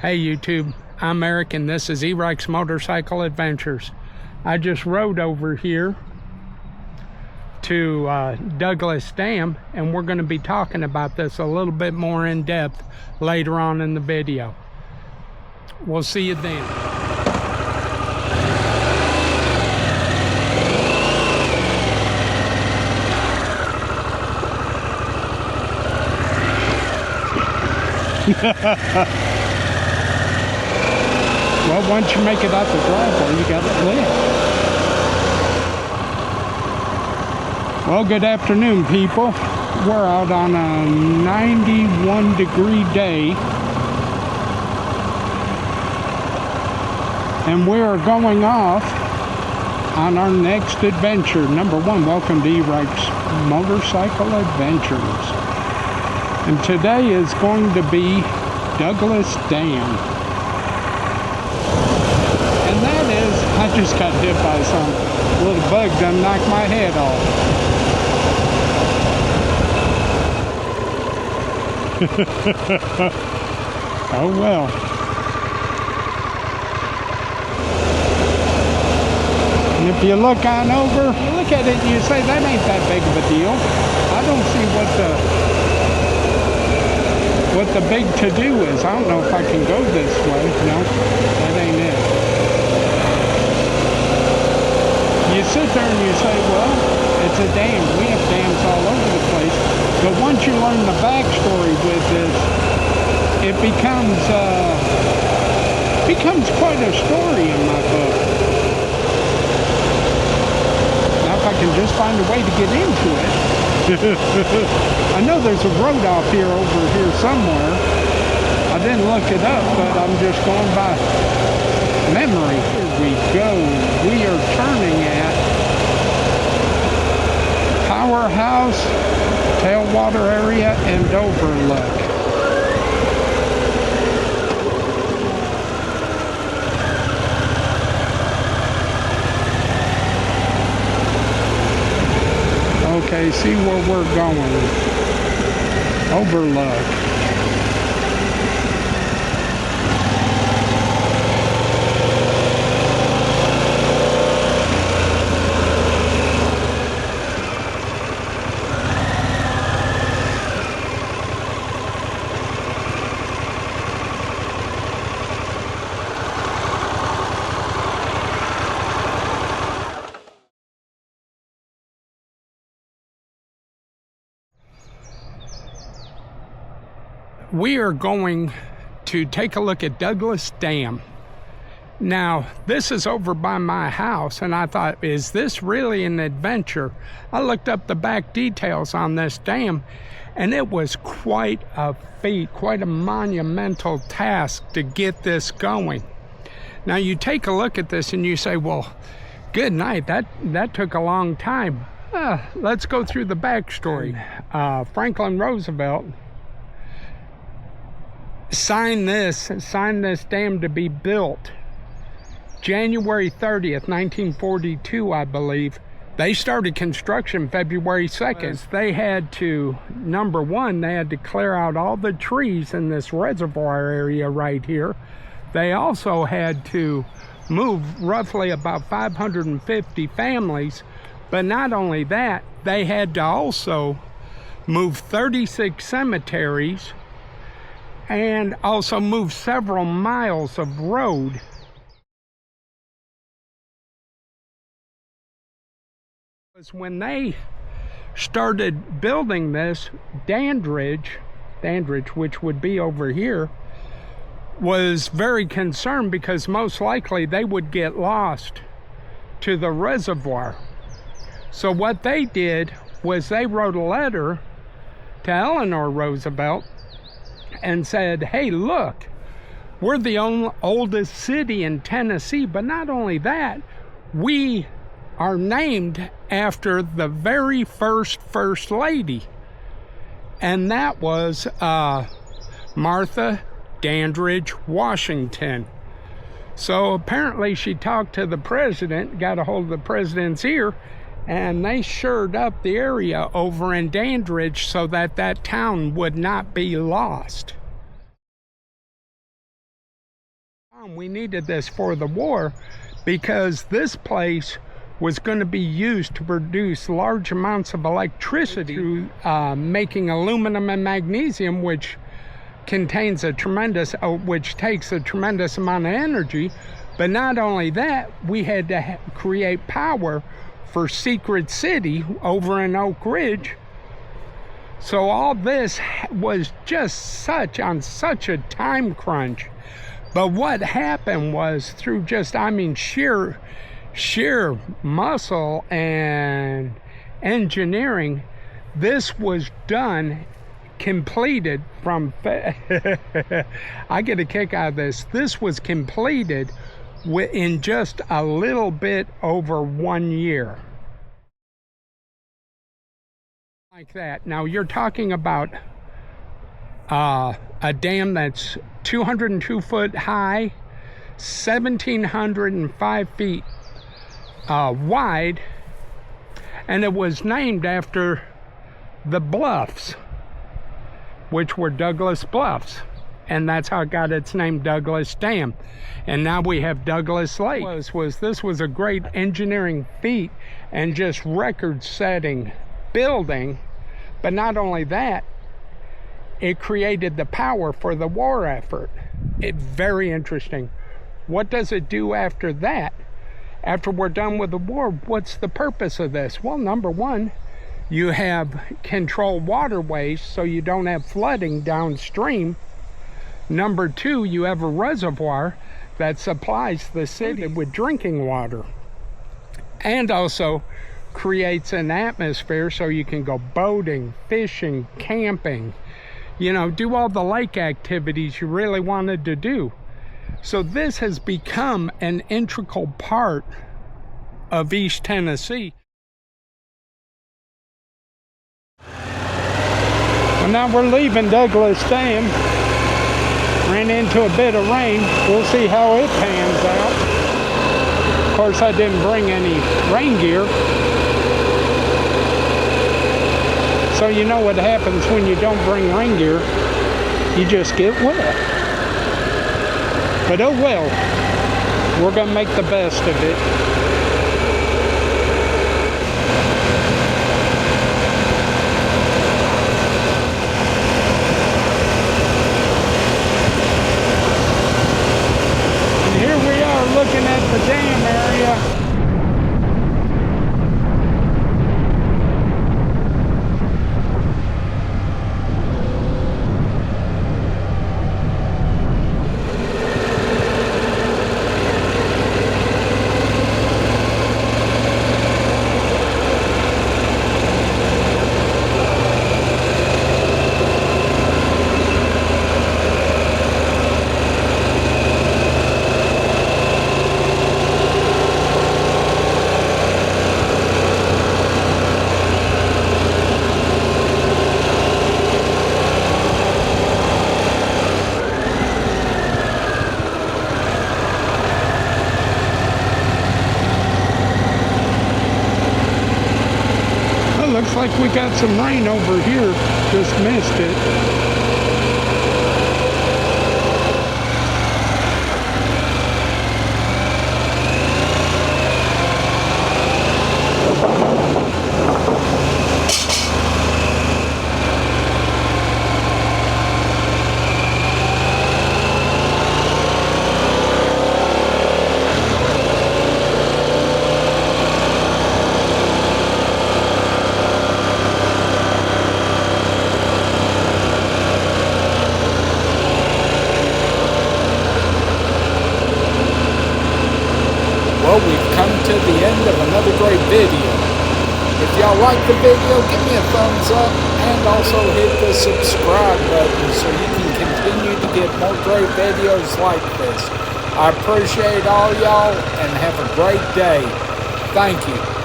Hey YouTube, I'm Eric and this is Eric's Motorcycle Adventures. I just rode over here to Douglas Dam and we're going to be talking about this a little bit more in depth later on in the video. We'll see you then. Well, once you make it out the driveway, you got it lit. Well, good afternoon, people. We're out on a 91-degree day. And we are going off on our next adventure. Number one, welcome to Eric's Motorcycle Adventures. And today is going to be Douglas Dam. And that is, I just got hit by some little bug that knocked my head off. Oh well. And if you look on over, you look at it and you say, that ain't that big of a deal. I don't see what the big to-do is. I don't know if I can go this way. No, that ain't it. You sit there and you say, well, it's a dam. We have dams all over the place. But once you learn the backstory with this, it becomes quite a story in my book. Now, if I can just find a way to get into it. I know there's a road off here over here somewhere. I didn't look it up, but I'm just going by memory. Here we go. We are turning at Powerhouse, Tailwater area, and Overlook. Okay, see where we're going. Overlook. We are going to take a look at Douglas Dam. Now, this is over by my house, and I thought, is this really an adventure? I looked up the back details on this dam, and it was quite a feat, quite a monumental task to get this going. Now, you take a look at this and you say, well, good night, that took a long time. Let's go through the backstory. Franklin Roosevelt signed this dam to be built January 30th, 1942, I believe. They started construction February 2nd. They had to, number one, they had to clear out all the trees in this reservoir area right here. They also had to move roughly about 550 families, but not only that, they had to also move 36 cemeteries and also move several miles of road. When they started building this, Dandridge, which would be over here, was very concerned because most likely they would get lost to the reservoir. So what they did was they wrote a letter to Eleanor Roosevelt and said, hey, look, we're the oldest city in Tennessee, but not only that, we are named after the very first lady, and that was Martha Dandridge Washington. So apparently she talked to the president, got a hold of the president's ear, and they shored up the area over in Dandridge so that that town would not be lost. We needed this for the war because this place was going to be used to produce large amounts of electricity through making aluminum and magnesium, which contains a tremendous, which takes a tremendous amount of energy. But not only that, we had to create power for Secret City over in Oak Ridge. So all this was just on such a time crunch. But what happened was through just, I mean, sheer muscle and engineering, this was done, completed from, I get a kick out of this. This was completed in just a little bit over 1 year. Like that. Now you're talking about a dam that's 202 foot high, 1,705 feet wide, and it was named after the bluffs, which were Douglas Bluffs, and that's how it got its name, Douglas Dam. And now we have Douglas Lake. This was a great engineering feat and just record-setting building. But not only that, it created the power for the war effort. It's very interesting. What does it do after that? After we're done with the war, what's the purpose of this? Well, number one, you have controlled waterways so you don't have flooding downstream. Number two, you have a reservoir that supplies the city with drinking water, and also creates an atmosphere so you can go boating, fishing, camping, you know, do all the lake activities you really wanted to do. So this has become an integral part of East Tennessee. Well, now we're leaving Douglas Dam. Ran into a bit of rain. We'll see how it pans out. Of course, I didn't bring any rain gear. So you know what happens when you don't bring rain gear. You just get wet. But oh well, we're gonna make the best of it. And here we are looking at the dam area. Looks like we got some rain over here, just missed it. Well, we've come to the end of another great video. If y'all like the video, give me a thumbs up and also hit the subscribe button so you can continue to get more great videos like this. I appreciate all y'all and have a great day. Thank you.